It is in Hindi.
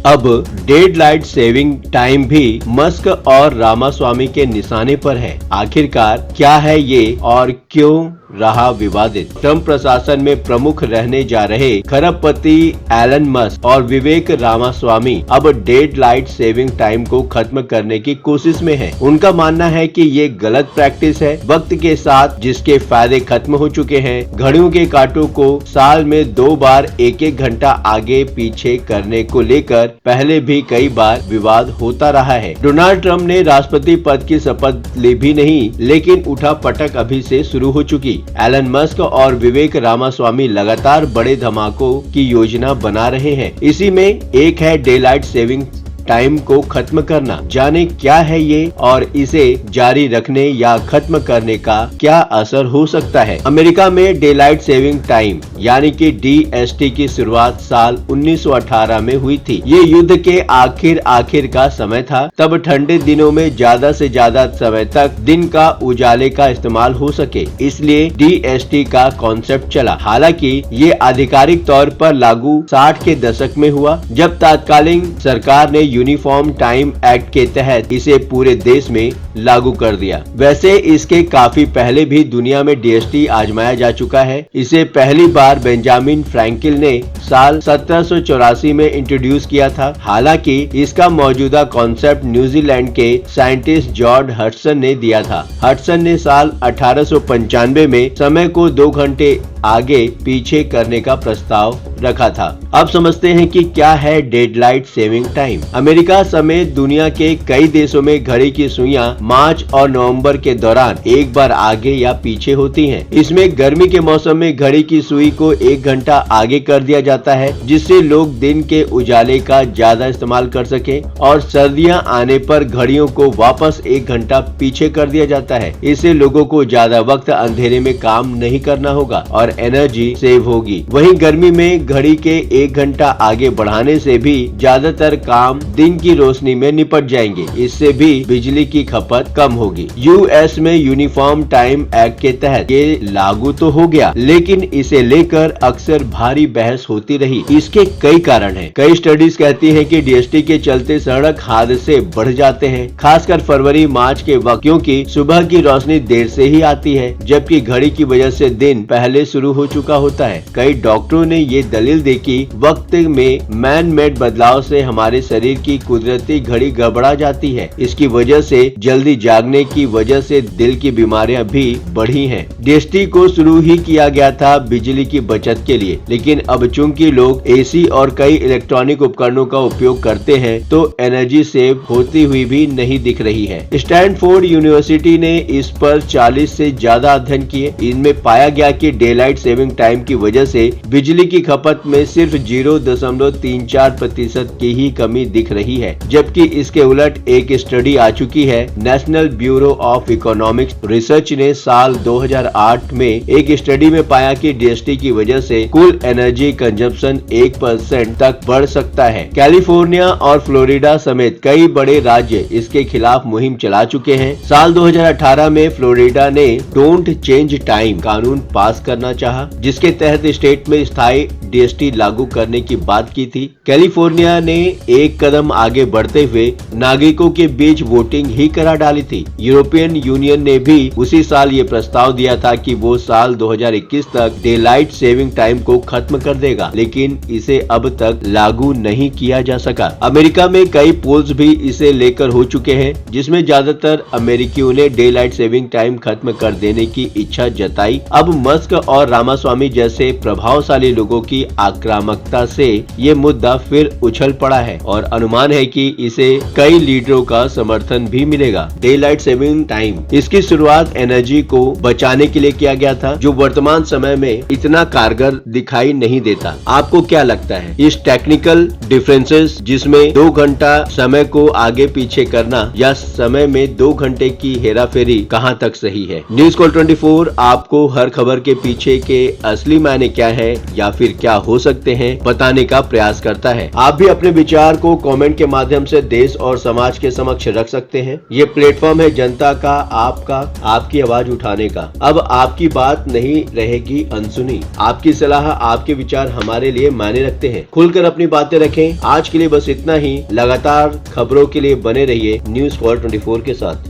अब डेडलाइट सेविंग टाइम भी मस्क और रामास्वामी के निशाने पर है। आखिरकार क्या है ये और क्यों रहा विवादित? ट्रंप प्रशासन में प्रमुख रहने जा रहे खरबपति एलन मस्क और विवेक रामास्वामी अब डेडलाइट सेविंग टाइम को खत्म करने की कोशिश में हैं। उनका मानना है कि ये गलत प्रैक्टिस है। वक्त के साथ जिसके फायदे खत्म हो चुके हैं, घड़ियों के कांटों को साल में 2 बार 1-1 घंटा आगे पीछे करने को लेकर पहले भी कई बार विवाद होता रहा है। डोनाल्ड ट्रंप ने राष्ट्रपति पद की शपथ ली भी नहीं, लेकिन उठा पटक अभी से शुरू हो चुकी। एलन मस्क और विवेक रामास्वामी लगातार बड़े धमाकों की योजना बना रहे हैं। इसी में एक है डेलाइट सेविंग टाइम को खत्म करना। जाने क्या है ये और इसे जारी रखने या खत्म करने का क्या असर हो सकता है। अमेरिका में डेलाइट सेविंग टाइम यानी कि DST की शुरुआत साल 1918 में हुई थी। ये युद्ध के आखिर का समय था। तब ठंडे दिनों में ज्यादा से ज्यादा समय तक दिन का उजाले का इस्तेमाल हो सके, इसलिए DST का कॉन्सेप्ट चला। हालांकि ये आधिकारिक तौर पर लागू 60 के दशक में हुआ, जब तत्कालीन सरकार ने यूनिफॉर्म टाइम एक्ट के तहत इसे पूरे देश में लागू कर दिया। वैसे इसके काफी पहले भी दुनिया में DST आजमाया जा चुका है। इसे पहली बार बेंजामिन फ्रैंकलिन ने साल 1784 में इंट्रोड्यूस किया था। हालांकि इसका मौजूदा कॉन्सेप्ट न्यूजीलैंड के साइंटिस्ट जॉर्ज हडसन ने दिया था। हडसन ने साल 1895 में समय को 2 घंटे आगे पीछे करने का प्रस्ताव रखा था। अब समझते हैं कि क्या है डेडलाइट सेविंग टाइम। अमेरिका समेत दुनिया के कई देशों में घड़ी की सुइयां मार्च और नवंबर के दौरान एक बार आगे या पीछे होती हैं। इसमें गर्मी के मौसम में घड़ी की सुई को 1 घंटा आगे कर दिया जाता है, जिससे लोग दिन के उजाले का ज्यादा इस्तेमाल कर सके, और सर्दियां आने पर घड़ियों को वापस 1 घंटा पीछे कर दिया जाता है। इससे लोगों को ज्यादा वक्त अंधेरे में काम नहीं करना होगा और एनर्जी सेव होगी। वहीं गर्मी में घड़ी के 1 घंटा आगे बढ़ाने से भी ज्यादातर काम दिन की रोशनी में निपट जाएंगे। इससे भी बिजली की खपत कम होगी। US में यूनिफॉर्म टाइम एक्ट के तहत ये लागू तो हो गया, लेकिन इसे लेकर अक्सर भारी बहस होती रही। इसके कई कारण हैं। कई स्टडीज कहती हैं कि DST के चलते सड़क हादसे बढ़ जाते हैं, खासकर फरवरी मार्च के वक्त, क्योंकि सुबह की रोशनी देर से ही आती है, जबकि घड़ी की वजह से दिन पहले शुरू हो चुका होता है। कई डॉक्टरों ने ये दलील दी कि वक्त में मैन मेड बदलाव से हमारे शरीर की कुदरती घड़ी गड़बड़ा जाती है। इसकी वजह से जल्दी जागने की वजह से दिल की बीमारियां भी बढ़ी हैं। DST को शुरू ही किया गया था बिजली की बचत के लिए, लेकिन अब चूंकि लोग AC और कई इलेक्ट्रॉनिक उपकरणों का उपयोग करते हैं, तो एनर्जी सेव होती हुई भी नहीं दिख रही है। स्टैनफोर्ड यूनिवर्सिटी ने इस पर 40 से ज्यादा अध्ययन किए। इनमें पाया गया कि डेलाइट सेविंग टाइम की वजह से बिजली की खपत में सिर्फ 0.34% की ही कमी दिख रही है, जबकि इसके उलट एक स्टडी आ चुकी है। National bureau of economics research ने साल 2008 में एक स्टडी में पाया कि DST की वजह से कुल एनर्जी कंजप्शन 1% तक बढ़ सकता है। कैलिफोर्निया और फ्लोरिडा समेत कई बड़े राज्य इसके खिलाफ मुहिम चला चुके हैं। साल 2018 में फ्लोरिडा ने डोंट चेंज टाइम कानून पास करना चाहा, जिसके तहत स्टेट में स्थायी DST लागू करने की बात की थी। कैलिफोर्निया ने एक कदम आगे बढ़ते हुए नागरिकों के बीच वोटिंग ही करा डाली थी। यूरोपियन यूनियन ने भी उसी साल ये प्रस्ताव दिया था कि वो साल 2021 तक डेलाइट सेविंग टाइम को खत्म कर देगा, लेकिन इसे अब तक लागू नहीं किया जा सका। अमेरिका में कई पोल्स भी इसे लेकर हो चुके हैं, जिसमें ज्यादातर अमेरिकियों ने डेलाइट सेविंग टाइम खत्म कर देने की इच्छा जताई। अब मस्क और रामास्वामी जैसे प्रभावशाली लोगों की आक्रामकता से ये मुद्दा फिर उछल पड़ा है और अनुमान है कि इसे कई लीडरों का समर्थन भी मिलेगा। डेलाइट सेविंग टाइम इसकी शुरुआत एनर्जी को बचाने के लिए किया गया था, जो वर्तमान समय में इतना कारगर दिखाई नहीं देता। आपको क्या लगता है इस टेक्निकल डिफरेंसेस, जिसमें 2 घंटा समय को आगे पीछे करना या समय में 2 घंटे की हेराफेरी, कहां तक सही है? न्यूज़ कॉल 24 आपको हर खबर के पीछे नशे के असली मायने क्या है या फिर क्या हो सकते हैं बताने का प्रयास करता है। आप भी अपने विचार को कमेंट के माध्यम से देश और समाज के समक्ष रख सकते हैं। ये प्लेटफॉर्म है जनता का, आपका, आपकी आवाज उठाने का। अब आपकी बात नहीं रहेगी अनसुनी। आपकी सलाह, आपके विचार हमारे लिए मायने रखते हैं। खुलकर अपनी बातें रखें। आज के लिए बस इतना ही। लगातार खबरों के लिए बने रहिए न्यूज़ फॉर 24 के साथ।